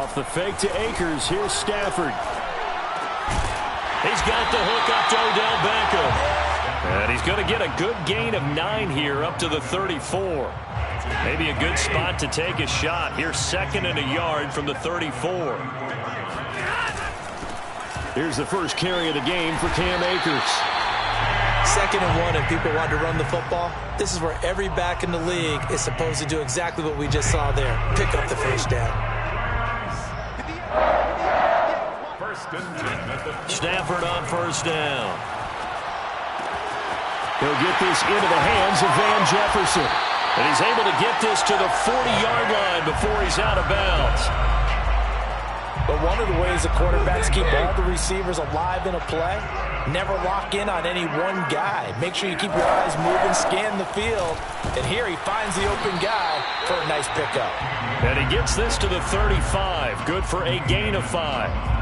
Off the fake to Akers, here's Stafford. He's got the hook up to Odell Beckham. And he's going to get a good gain of 9 here up to the 34. Maybe a good spot to take a shot. Here's 2nd and a yard from the 34. Here's the first carry of the game for Cam Akers. 2nd and 1 and people want to run the football. This is where every back in the league is supposed to do exactly what we just saw there. Pick up the first down. Stafford on first down. He'll get this into the hands of Van Jefferson. And he's able to get this to the 40-yard line before he's out of bounds. But one of the ways the quarterbacks keep all the receivers alive in a play, never lock in on any one guy. Make sure you keep your eyes moving, scan the field. And here he finds the open guy for a nice pickup. And he gets this to the 35. Good for a gain of 5.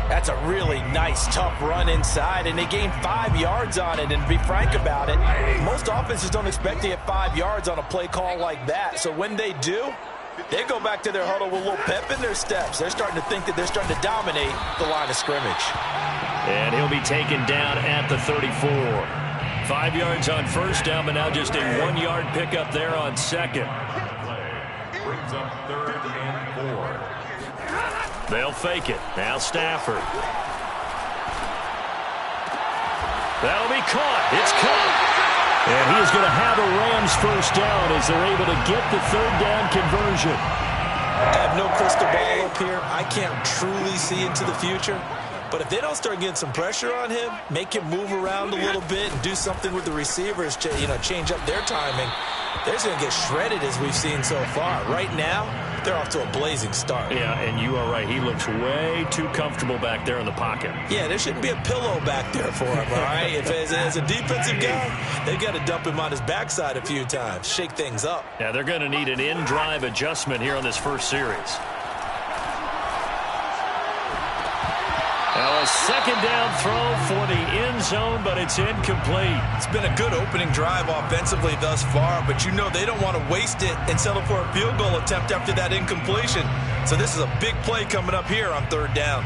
That's a really nice, tough run inside, and they gained 5 yards on it. And to be frank about it, most offenses don't expect to get 5 yards on a play call like that. So when they do, they go back to their huddle with a little pep in their steps. They're starting to think that they're starting to dominate the line of scrimmage. And he'll be taken down at the 34. 5 yards on first down, but now just a 1-yard pickup there on second. Brings up 3rd and 4. They'll fake it. Now Stafford. That'll be caught. It's caught. And he is going to have a Rams first down as they're able to get the 3rd down conversion. I have no crystal ball up here. I can't truly see into the future. But if they don't start getting some pressure on him, make him move around a little bit and do something with the receivers to, change up their timing, they're just going to get shredded as we've seen so far. Right now, they're off to a blazing start. Yeah, and you are right. He looks way too comfortable back there in the pocket. Yeah, there shouldn't be a pillow back there for him, all right? If as a defensive guy, they've got to dump him on his backside a few times, shake things up. Yeah, they're going to need an in-drive adjustment here on this first series. Now a 2nd down throw for the end zone, but it's incomplete. It's been a good opening drive offensively thus far, but they don't want to waste it and settle for a field goal attempt after that incompletion. So this is a big play coming up here on 3rd down.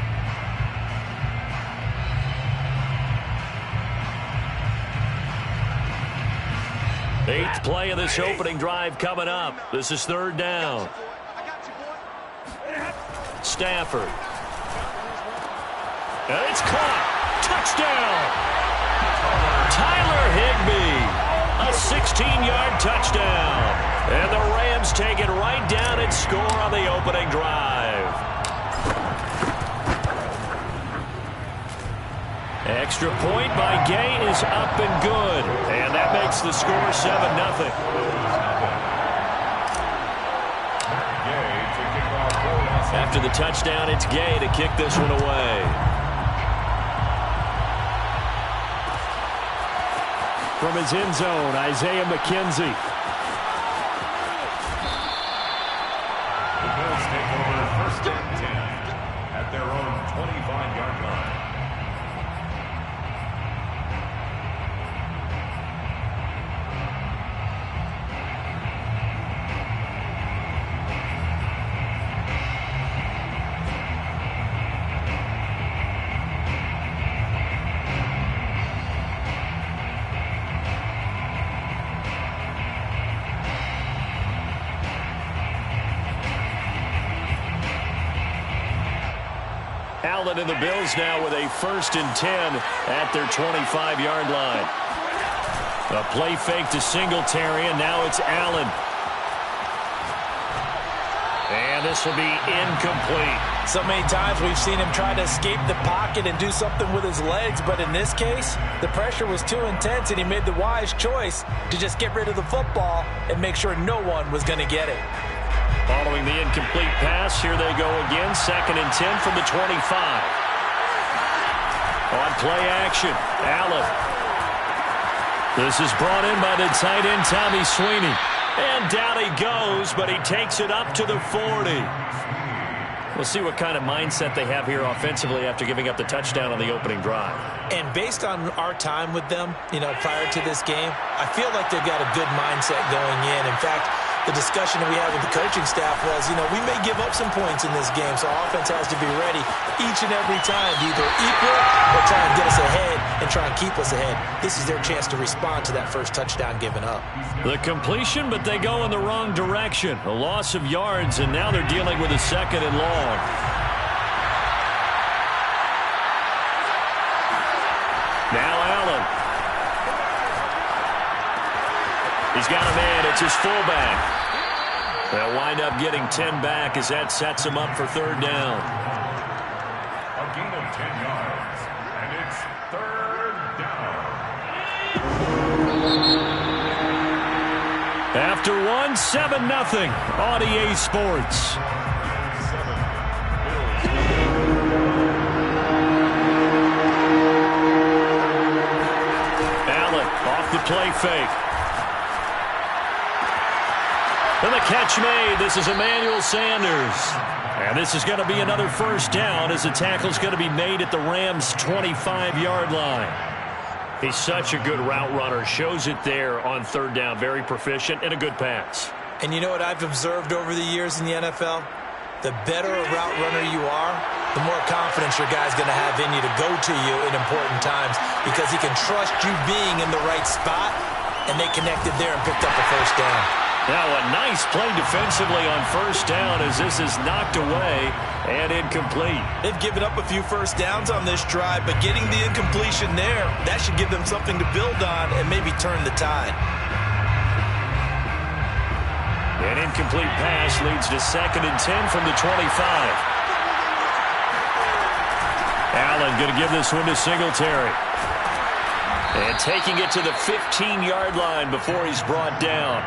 Eighth play of this opening drive coming up. This is 3rd down. Stafford. And it's caught. Touchdown. Tyler Higbee. A 16-yard touchdown. And the Rams take it right down and score on the opening drive. Extra point by Gay is up and good. And that makes the score 7-0. After the touchdown, it's Gay to kick this one away. From his end zone, Isaiah McKenzie. The Bills take over 1st and 10 at their own 25-yard line. Allen and the Bills now with a 1st and 10 at their 25-yard line. A play fake to Singletary, and now it's Allen. And this will be incomplete. So many times we've seen him try to escape the pocket and do something with his legs, but in this case, the pressure was too intense, and he made the wise choice to just get rid of the football and make sure no one was going to get it. Following the incomplete pass, here they go again. 2nd and 10 from the 25. On play action, Allen. This is brought in by the tight end, Tommy Sweeney. And down he goes, but he takes it up to the 40. We'll see what kind of mindset they have here offensively after giving up the touchdown on the opening drive. And based on our time with them, prior to this game, I feel like they've got a good mindset going in. In fact, the discussion that we had with the coaching staff was, we may give up some points in this game, so our offense has to be ready each and every time to either equal or try and get us ahead and try and keep us ahead. This is their chance to respond to that first touchdown given up. The completion, but they go in the wrong direction. A loss of yards, and now they're dealing with a 2nd and long. Now Allen. He's got a man. It's his fullback. They'll wind up getting 10 back as that sets him up for 3rd down. A gain of 10 yards, and it's 3rd down. After 7-0 on EA Sports. Allen off the play fake. And the catch made. This is Emmanuel Sanders. And this is going to be another 1st down as the tackle's going to be made at the Rams' 25-yard line. He's such a good route runner. Shows it there on 3rd down. Very proficient and a good pass. And you know what I've observed over the years in the NFL? The better a route runner you are, the more confidence your guy's going to have in you to go to you in important times because he can trust you being in the right spot, and they connected there and picked up the 1st down. Now a nice play defensively on 1st down as this is knocked away and incomplete. They've given up a few 1st downs on this drive, but getting the incompletion there, that should give them something to build on and maybe turn the tide. An incomplete pass leads to 2nd and 10 from the 25. Allen going to give this one to Singletary. And taking it to the 15-yard line before he's brought down.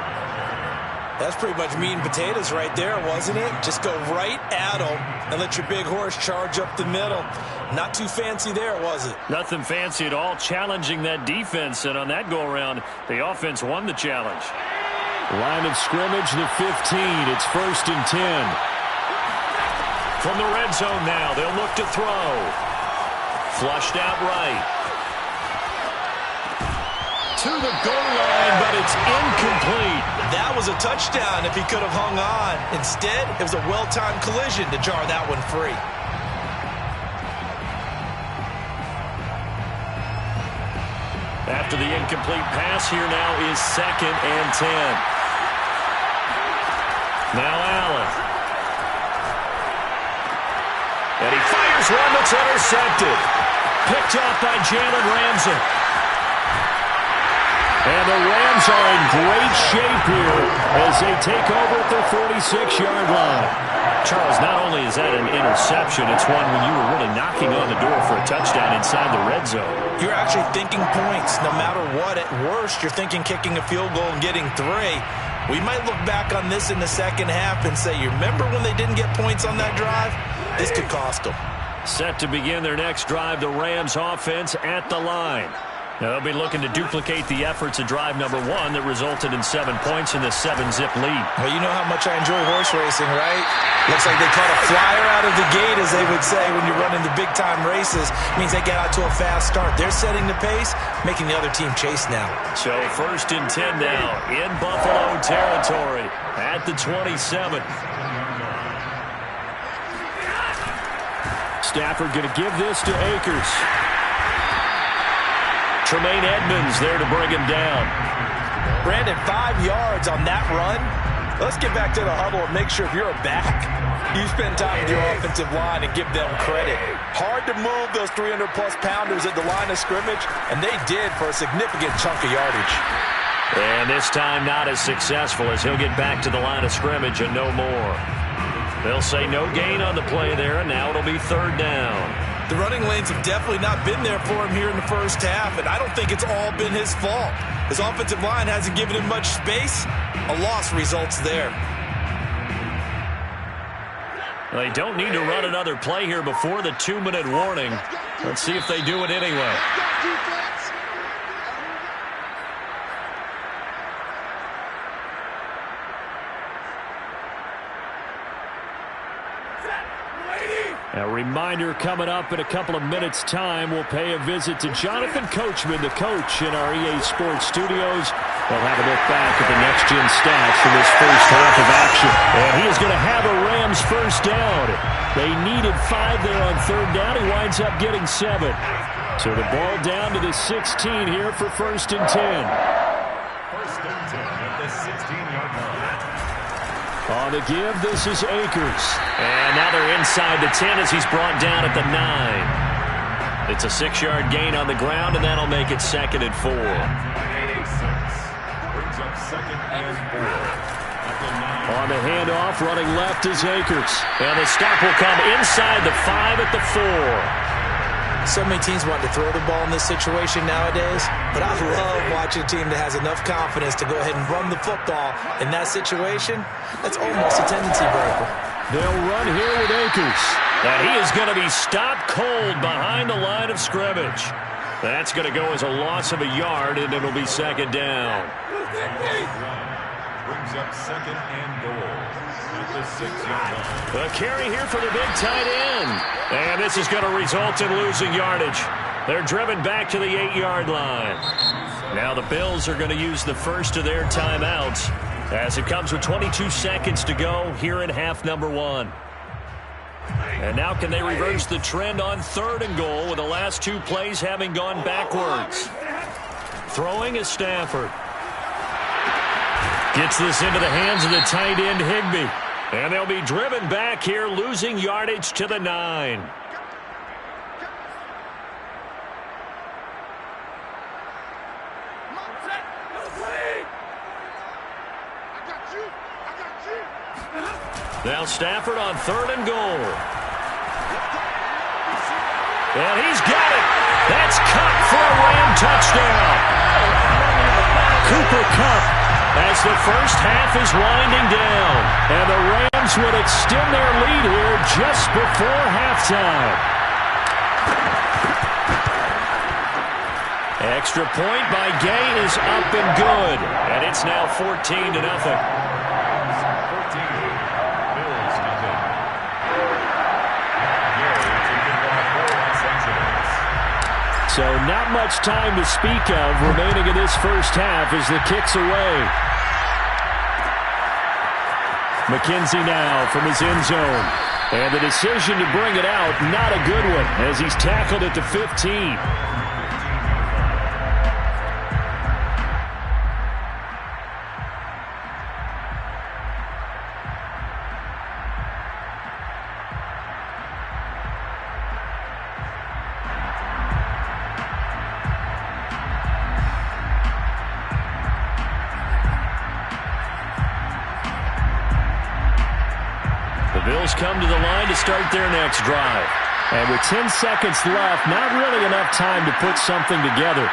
That's pretty much meat and potatoes right there, wasn't it? Just go right at him and let your big horse charge up the middle. Not too fancy there, was it? Nothing fancy at all, challenging that defense. And on that go-around, the offense won the challenge. Line of scrimmage, the 15. It's 1st and 10. From the red zone now, they'll look to throw. Flushed out right. To the goal line, but it's incomplete. That was a touchdown if he could have hung on. Instead, it was a well-timed collision to jar that one free. After the incomplete pass, here now is 2nd and 10. Now Allen. And he fires one that's intercepted. Picked off by Jalen Ramsey. And the Rams are in great shape here as they take over at their 46-yard line. Charles, not only is that an interception, it's one when you were really knocking on the door for a touchdown inside the red zone. You're actually thinking points no matter what. At worst, you're thinking kicking a field goal and getting 3. We might look back on this in the second half and say, you remember when they didn't get points on that drive? This could cost them. Set to begin their next drive, the Rams offense at the line. Now they'll be looking to duplicate the efforts of drive number 1 that resulted in 7 points in the 7-zip lead. Well, you know how much I enjoy horse racing, right? Looks like they caught a flyer out of the gate, as they would say when you're running the big-time races. It means they get out to a fast start. They're setting the pace, making the other team chase now. So 1st and 10 now in Buffalo territory at the 27. Stafford going to give this to Akers. Tremaine Edmonds there to bring him down. Brandon, 5 yards on that run. Let's get back to the huddle and make sure if you're a back, you spend time with your offensive line and give them credit. Hard to move those 300-plus pounders at the line of scrimmage, and they did for a significant chunk of yardage. And this time not as successful as he'll get back to the line of scrimmage and no more. They'll say no gain on the play there, and now it'll be 3rd down. The running lanes have definitely not been there for him here in the first half, and I don't think it's all been his fault. His offensive line hasn't given him much space. A loss results there. They don't need to run another play here before the 2-minute warning. Let's see if they do it anyway. A reminder coming up in a couple of minutes' time. We'll pay a visit to Jonathan Coachman, the coach in our EA Sports studios. We'll have a look back at the next-gen stats from this first half of action. And he is going to have a Rams first down. They needed 5 there on third down. He winds up getting 7. So the ball down to the 16 here for first and 10. First and 10 at the 16-yard line. On the give, this is Akers. And now they're inside the 10 as he's brought down at the 9. It's a 6-yard gain on the ground, and that'll make it second and 4. Brings up second and 4 at the 9. On the handoff, running left is Akers. And the stop will come inside the 5 at the 4. So many teams want to throw the ball in this situation nowadays, but I love watching a team that has enough confidence to go ahead and run the football in that situation. That's almost a tendency breaker. They'll run here with Akers. And he is going to be stopped cold behind the line of scrimmage. That's going to go as a loss of a yard, and it'll be second down. Brings up second and goal at the 6-yard line. A carry here for the big tight end. And this is going to result in losing yardage. They're driven back to the 8-yard line. Now the Bills are going to use the first of their timeouts as it comes with 22 seconds to go here in half number 1. And now can they reverse the trend on third and goal with the last 2 plays having gone backwards? Throwing is Stafford. Gets this into the hands of the tight end, Higbee. And they'll be driven back here, losing yardage to the 9. Now Stafford on third and goal. And he's got it. That's Kupp for a Ram touchdown. Cooper Kupp as the first half is winding down. And the Rams would extend their lead here just before halftime. Extra point by Gay is up and good. And it's now 14-0. 14. Bills nothing. So not much time to speak of remaining in this first half as the kick's away. McKenzie now from his end zone. And the decision to bring it out, not a good one, as he's tackled at the 15. The Bills come to the line to start their next drive. And with 10 seconds left, not really enough time to put something together.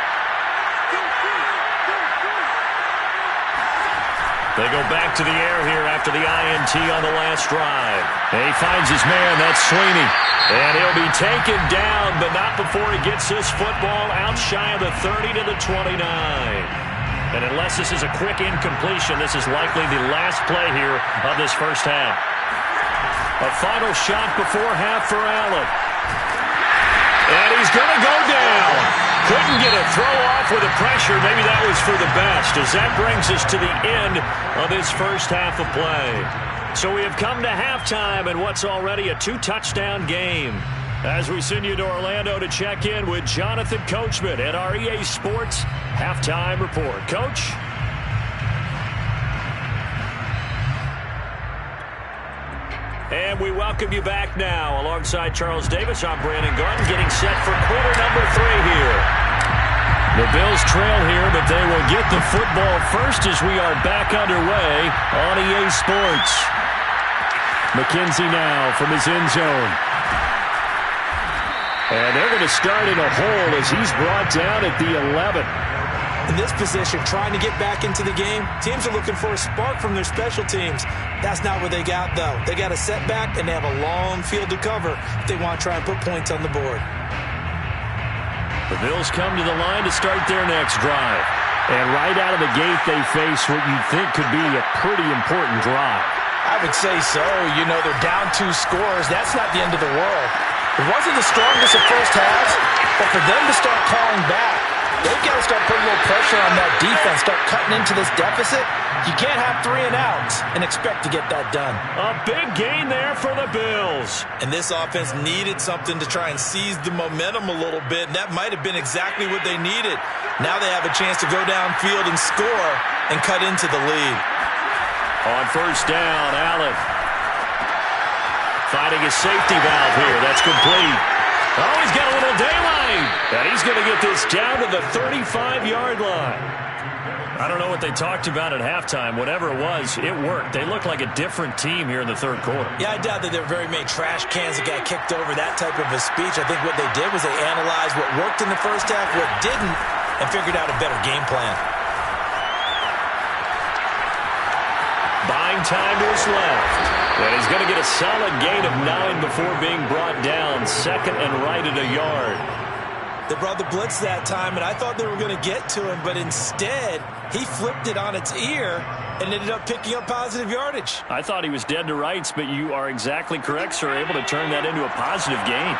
They go back to the air here after the INT on the last drive. And he finds his man, that's Sweeney. And he'll be taken down, but not before he gets this football out shy of the 30 to the 29. And unless this is a quick incompletion, this is likely the last play here of this first half. A final shot before half for Allen. And he's going to go down. Couldn't get a throw off with the pressure. Maybe that was for the best, as that brings us to the end of this first half of play. So we have come to halftime in what's already a 2-touchdown game. As we send you to Orlando to check in with Jonathan Coachman at our EA Sports Halftime Report. Coach? And we welcome you back now. Alongside Charles Davis, I'm Brandon Garden, getting set for quarter number 3 here. The Bills trail here, but they will get the football first as we are back underway on EA Sports. McKenzie now from his end zone. And they're going to start in a hole as he's brought down at the 11. In this position, trying to get back into the game, teams are looking for a spark from their special teams. That's not what they got, though. They got a setback, and they have a long field to cover if they want to try and put points on the board. The Bills come to the line to start their next drive. And right out of the gate, they face what you'd think could be a pretty important drive. I would say so. You know, they're down 2 scores. That's not the end of the world. It wasn't the strongest of first halves, but for them to start calling back, they've got to start putting a little pressure on that defense, start cutting into this deficit. You can't have 3 and outs and expect to get that done. A big gain there for the Bills. And this offense needed something to try and seize the momentum a little bit, and that might have been exactly what they needed. Now they have a chance to go downfield and score and cut into the lead. On first down, Allen finding his safety valve here. That's complete. Oh, he's got a little daylight. And he's going to get this down to the 35-yard line. I don't know what they talked about at halftime. Whatever it was, it worked. They look like a different team here in the third quarter. Yeah, I doubt that there were very many trash cans that got kicked over, that type of a speech. I think what they did was they analyzed what worked in the first half, what didn't, and figured out a better game plan. Buying time to his left. And he's going to get a solid gain of 9 before being brought down. Second and right at a yard. They brought the blitz that time, and I thought they were going to get to him, but instead, he flipped it on its ear and ended up picking up positive yardage. I thought he was dead to rights, but you are exactly correct, sir. Able to turn that into a positive gain.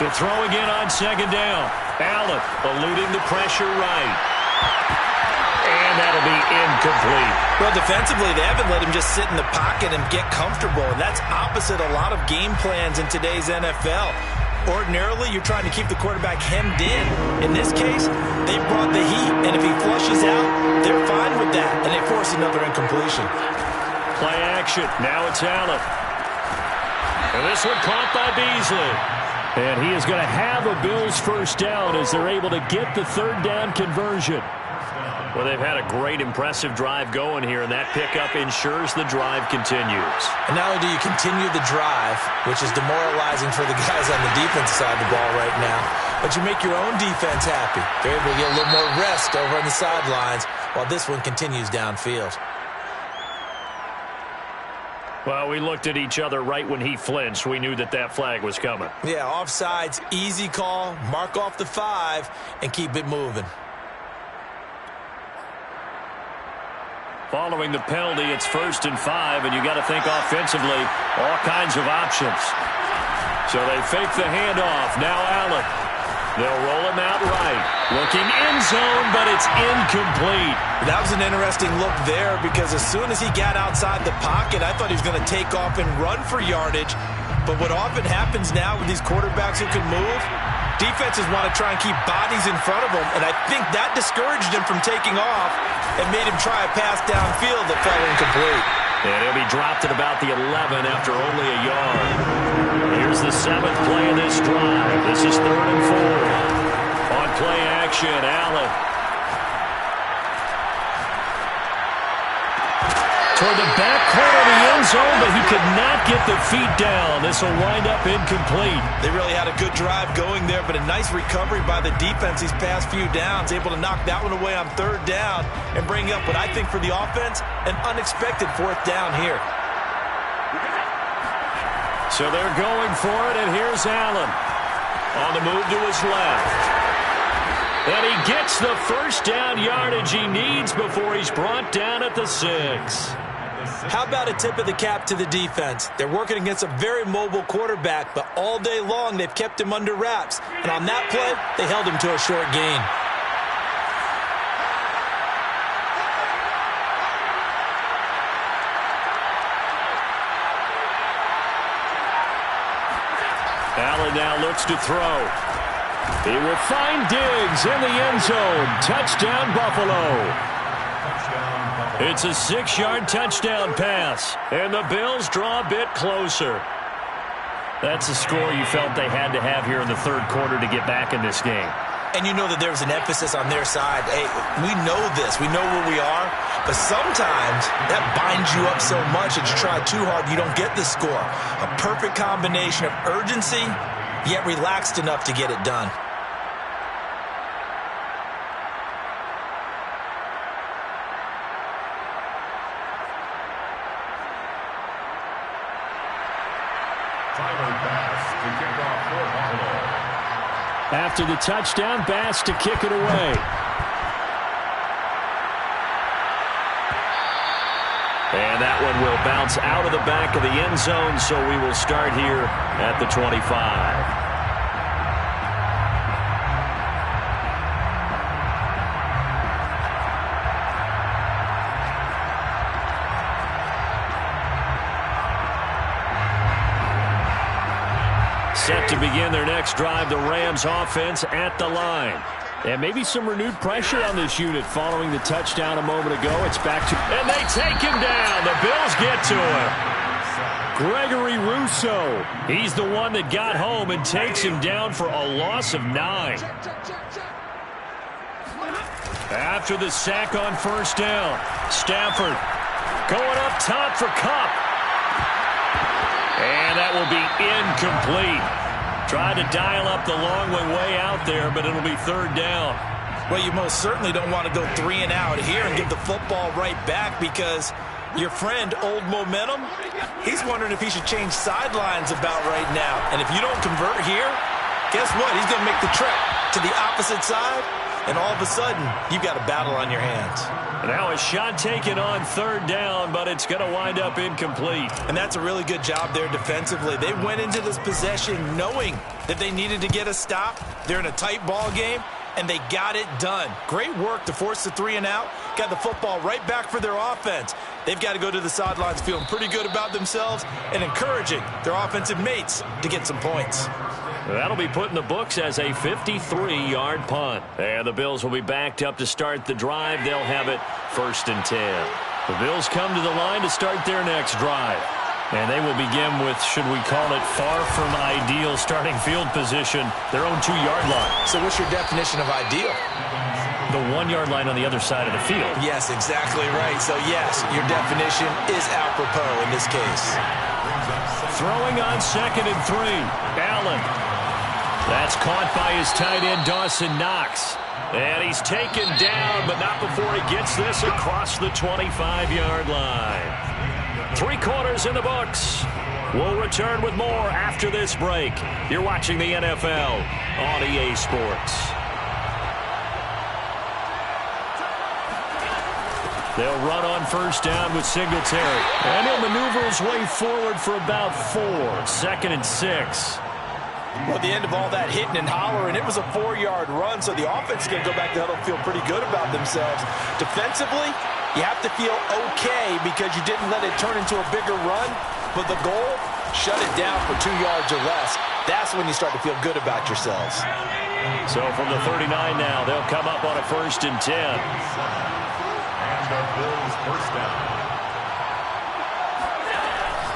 To throw again on second down. Allen eluding the pressure right. And that'll be incomplete. Well, defensively, they haven't let him just sit in the pocket and get comfortable. And that's opposite a lot of game plans in today's NFL. Ordinarily, you're trying to keep the quarterback hemmed in. In this case, they brought the heat, and if he flushes out, they're fine with that, and they force another incompletion. Play action. Now it's Allen. And this one caught by Beasley. And he is going to have a Bills first down as they're able to get the third down conversion. Well, they've had a great, impressive drive going here, and that pickup ensures the drive continues. And not only do you continue the drive, which is demoralizing for the guys on the defensive side of the ball right now, but you make your own defense happy. They're able to get a little more rest over on the sidelines while this one continues downfield. Well, we looked at each other right when he flinched. We knew that that flag was coming. Yeah, offsides, easy call, mark off the 5, and keep it moving. Following the penalty, it's 1st and 5, and you got to think offensively, all kinds of options. So they fake the handoff. Now Allen. They'll roll him out right. Looking end zone, but it's incomplete. That was an interesting look there because as soon as he got outside the pocket, I thought he was going to take off and run for yardage. But what often happens now with these quarterbacks who can move, defenses want to try and keep bodies in front of them, and I think that discouraged him from taking off and made him try a pass downfield that fell incomplete. And he'll be dropped at about the 11 after only a yard. Here's the 7th play of this drive. This is 3rd and 4. On play action, Allen. Toward the back corner of the end zone, but he could not get the feet down. This will wind up incomplete. They really had a good drive going there, but a nice recovery by the defense these past few downs, able to knock that one away on 3rd down and bring up what I think for the offense, an unexpected 4th down here. So they're going for it, and here's Allen on the move to his left. And he gets the first down yardage he needs before he's brought down at the 6. How about a tip of the cap to the defense? They're working against a very mobile quarterback, but all day long they've kept him under wraps. And on that play, they held him to a short gain. Allen now looks to throw. He will find Diggs in the end zone. Touchdown, Buffalo. It's a 6-yard touchdown pass, and the Bills draw a bit closer. That's a score you felt they had to have here in the third quarter to get back in this game. And you know that there's an emphasis on their side. Hey, we know this. We know where we are. But sometimes that binds you up so much that you try too hard, you don't get the score. A perfect combination of urgency, yet relaxed enough to get it done. After the touchdown, Bass to kick it away. And that one will bounce out of the back of the end zone, so we will start here at the 25. Set to begin their next drive, the Rams offense at the line. And maybe some renewed pressure on this unit following the touchdown a moment ago. It's back to... And they take him down. The Bills get to him. Gregory Rousseau. He's the one that got home and takes him down for a loss of 9. After the sack on first down, Stafford going up top for Kupp. And that will be incomplete. Tried to dial up the long way out there, but it'll be third down. Well, you most certainly don't want to go 3 and out here and give the football right back because your friend, Old Momentum, he's wondering if he should change sidelines about right now. And if you don't convert here, guess what? He's going to make the trek to the opposite side, and all of a sudden, you've got a battle on your hands. Now a shot taken on third down, but it's going to wind up incomplete. And that's a really good job there defensively. They went into this possession knowing that they needed to get a stop. They're in a tight ball game, and they got it done. Great work to force the 3 and out. Got the football right back for their offense. They've got to go to the sidelines feeling pretty good about themselves and encouraging their offensive mates to get some points. That'll be put in the books as a 53-yard punt. And the Bills will be backed up to start the drive. They'll have it 1st and 10. The Bills come to the line to start their next drive. And they will begin with, should we call it, far from ideal starting field position, their own 2-yard line. So what's your definition of ideal? The 1-yard line on the other side of the field. Yes, exactly right. So, yes, your definition is apropos in this case. Throwing on 2nd and 3. Allen. That's caught by his tight end, Dawson Knox. And he's taken down, but not before he gets this across the 25-yard line. 3 quarters in the books. We'll return with more after this break. You're watching the NFL on EA Sports. They'll run on first down with Singletary. And he'll maneuver his way forward for about 4. 2nd and 6. Well, at the end of all that hitting and hollering, it was a 4-yard run, so the offense is going to go back to huddle, feel pretty good about themselves. Defensively, you have to feel okay because you didn't let it turn into a bigger run, but the goal, shut it down for 2 yards or less. That's when you start to feel good about yourselves. So from the 39 now, they'll come up on a 1st and 10. And the Bills first down.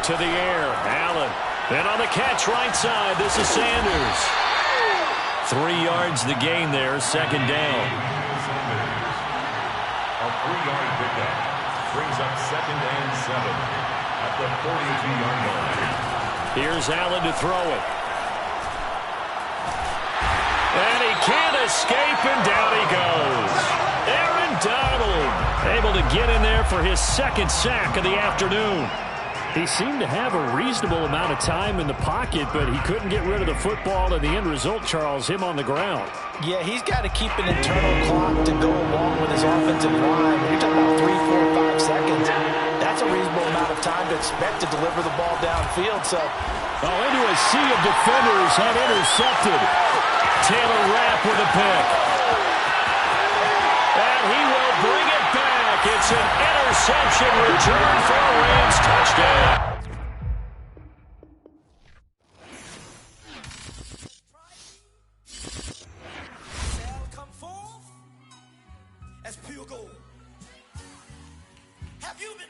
To the air, Allen. And on the catch right side, this is Sanders. 3 yards the gain there, 2nd down. A 3-yard pickup brings up 2nd and 7 at the 42-yard line. Here's Allen to throw it. And he can't escape, and down he goes. Aaron Donald able to get in there for his 2nd sack of the afternoon. He seemed to have a reasonable amount of time in the pocket, but he couldn't get rid of the football, and the end result, Charles, him on the ground. Yeah, he's got to keep an internal clock to go along with his offensive line. When you're talking about 3, 4, 5 seconds, that's a reasonable amount of time to expect to deliver the ball downfield. So, into a sea of defenders have intercepted. Taylor Rapp with a pick. And he will bring it back. It's an interception return for a Rams